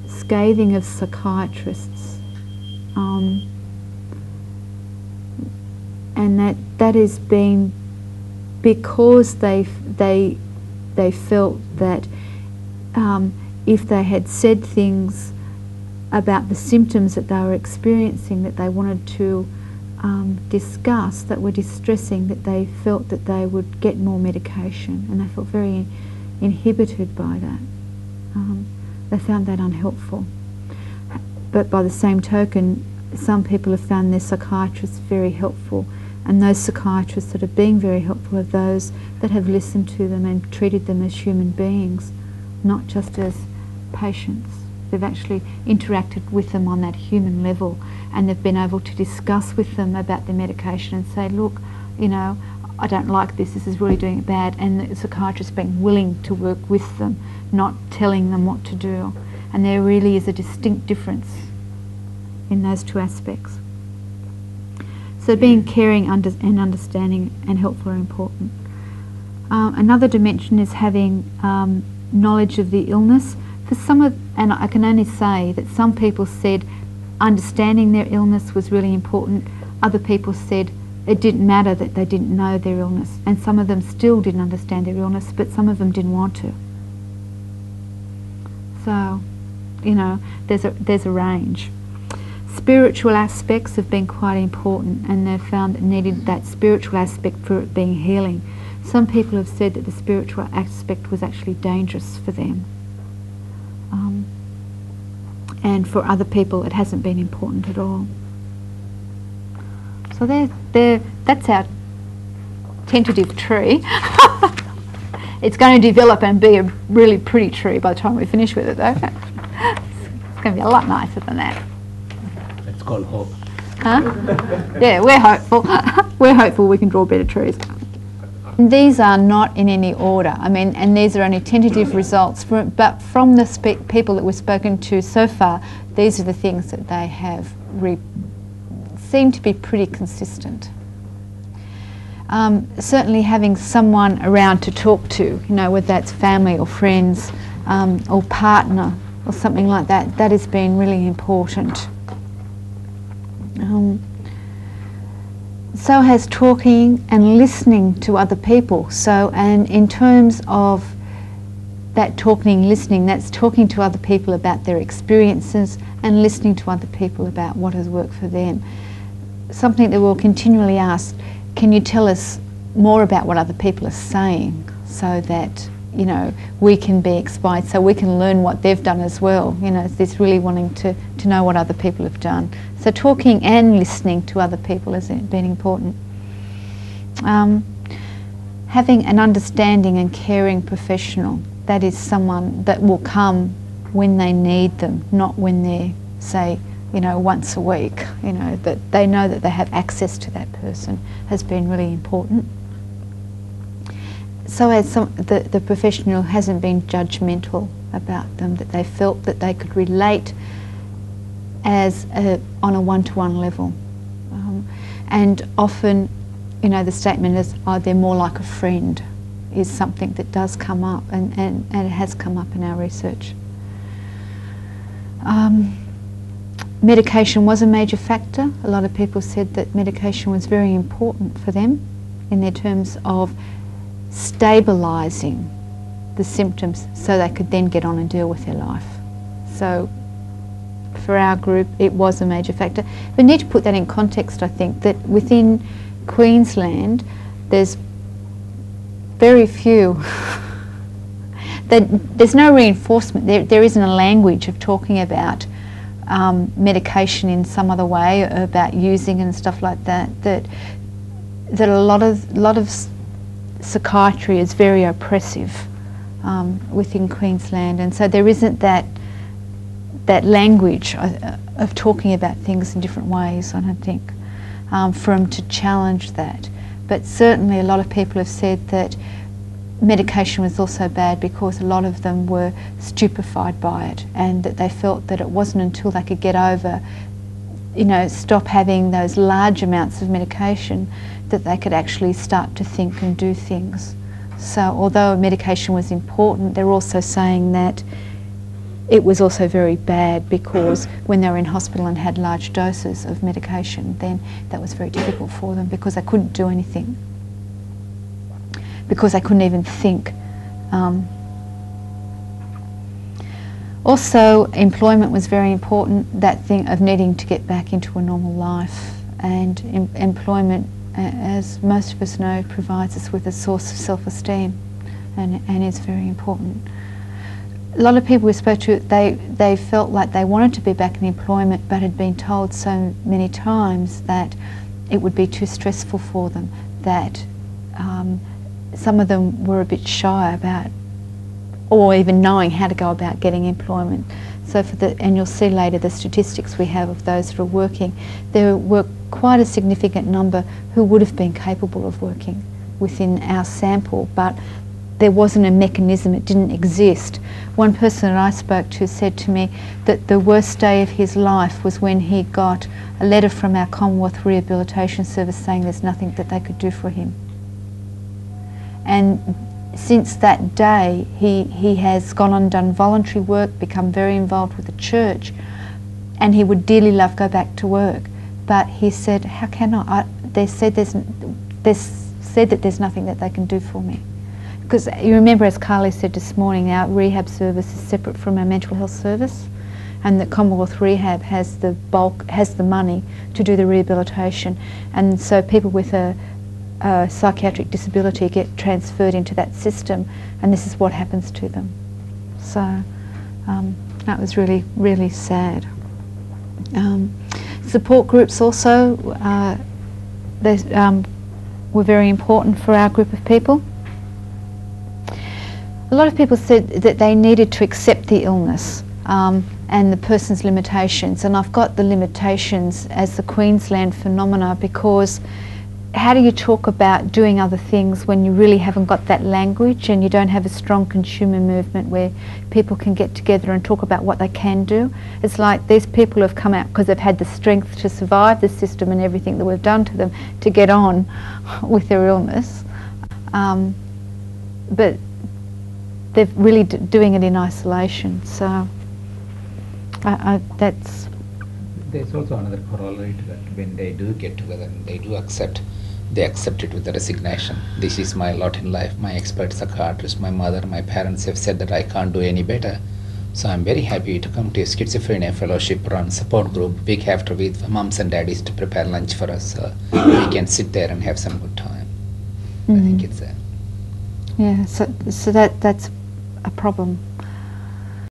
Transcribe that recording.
scathing of psychiatrists, and that has been because they felt that if they had said things about the symptoms that they were experiencing that they wanted to discuss that were distressing, that they felt that they would get more medication, and they felt very inhibited by that. They found that unhelpful. But by the same token, some people have found their psychiatrists very helpful, and those psychiatrists that are being very helpful are those that have listened to them and treated them as human beings, not just as patients. They've actually interacted with them on that human level, and they've been able to discuss with them about their medication and say, look, you know, I don't like this is really doing it bad, and the psychiatrist being willing to work with them, not telling them what to do. And there really is a distinct difference in those two aspects. So being caring and understanding and helpful are important. Another dimension is having knowledge of the illness. For some of, and I can only say that some people said understanding their illness was really important. Other people said it didn't matter that they didn't know their illness, and some of them still didn't understand their illness, but some of them didn't want to. So, you know, there's a range. Spiritual aspects have been quite important, and they've found that needed that spiritual aspect for it being healing. Some people have said that the spiritual aspect was actually dangerous for them. And for other people it hasn't been important at all. So that's our tentative tree. It's going to develop and be a really pretty tree by the time we finish with it, though. It's going to be a lot nicer than that. It's called hope. Huh? Yeah, we're hopeful. We're hopeful we can draw better trees. These are not in any order. I mean, and these are only tentative results. But from the people that we've spoken to so far, these are the things that they have seem to be pretty consistent. Certainly having someone around to talk to, you know, whether that's family or friends or partner or something like that, that has been really important. So has talking and listening to other people. So, and in terms of that talking and listening, that's talking to other people about their experiences and listening to other people about what has worked for them. Something that we'll continually ask, can you tell us more about what other people are saying, so that, you know, we can be inspired, so we can learn what they've done as well. You know, it's this really wanting to know what other people have done. So talking and listening to other people has been important. Having an understanding and caring professional, that is someone that will come when they need them, not when they're, say, you know, once a week, you know, that they know that they have access to that person, has been really important. So as the professional hasn't been judgmental about them, that they felt that they could relate as on a one-to-one level. And often, you know, the statement is, oh, they're more like a friend, is something that does come up, and it has come up in our research. Medication was a major factor. A lot of people said that medication was very important for them in their terms of stabilising the symptoms so they could then get on and deal with their life. So for our group it was a major factor. We need to put that in context, I think, that within Queensland there's very few there's no reinforcement. There isn't a language of talking about medication in some other way, about using and stuff like that. That a lot of psychiatry is very oppressive within Queensland, and so there isn't that language of talking about things in different ways, I don't think, for them to challenge that. But certainly a lot of people have said that medication was also bad because a lot of them were stupefied by it, and that they felt that it wasn't until they could get over, you know, stop having those large amounts of medication, that they could actually start to think and do things. So although medication was important, they're also saying that it was also very bad because when they were in hospital and had large doses of medication, then that was very difficult for them because they couldn't do anything, because they couldn't even think. Also, employment was very important, that thing of needing to get back into a normal life. And employment, as most of us know, provides us with a source of self-esteem and is very important. A lot of people we spoke to, they felt like they wanted to be back in employment but had been told so many times that it would be too stressful for them, that some of them were a bit shy about or even knowing how to go about getting employment. So and you'll see later the statistics we have of those who are working, there were quite a significant number who would have been capable of working within our sample, but there wasn't a mechanism, it didn't exist. One person that I spoke to said to me that the worst day of his life was when he got a letter from our Commonwealth Rehabilitation Service saying there's nothing that they could do for him. And since that day, he has gone on and done voluntary work, become very involved with the church, and he would dearly love to go back to work. But he said, how can I? They said that there's nothing that they can do for me. Because you remember, as Carly said this morning, our rehab service is separate from our mental health service, and that Commonwealth Rehab has the money to do the rehabilitation, and so people with a psychiatric disability get transferred into that system, and this is what happens to them. So that was really, really sad. Support groups also, they were very important for our group of people. A lot of people said that they needed to accept the illness and the person's limitations, and I've got the limitations as the Queensland phenomena, because how do you talk about doing other things when you really haven't got that language and you don't have a strong consumer movement where people can get together and talk about what they can do? It's like these people have come out because they've had the strength to survive the system and everything that we've done to them to get on with their illness, but they're really doing it in isolation. So that's... There's also another corollary to that. When they do get together and they do accept, they accept it with a resignation. This is my lot in life. My expert psychiatrist, my mother, my parents have said that I can't do any better. So I'm very happy to come to a schizophrenia fellowship run support group week after week for mums and daddies to prepare lunch for us. We can sit there and have some good time. I think it's yeah, so that's a problem.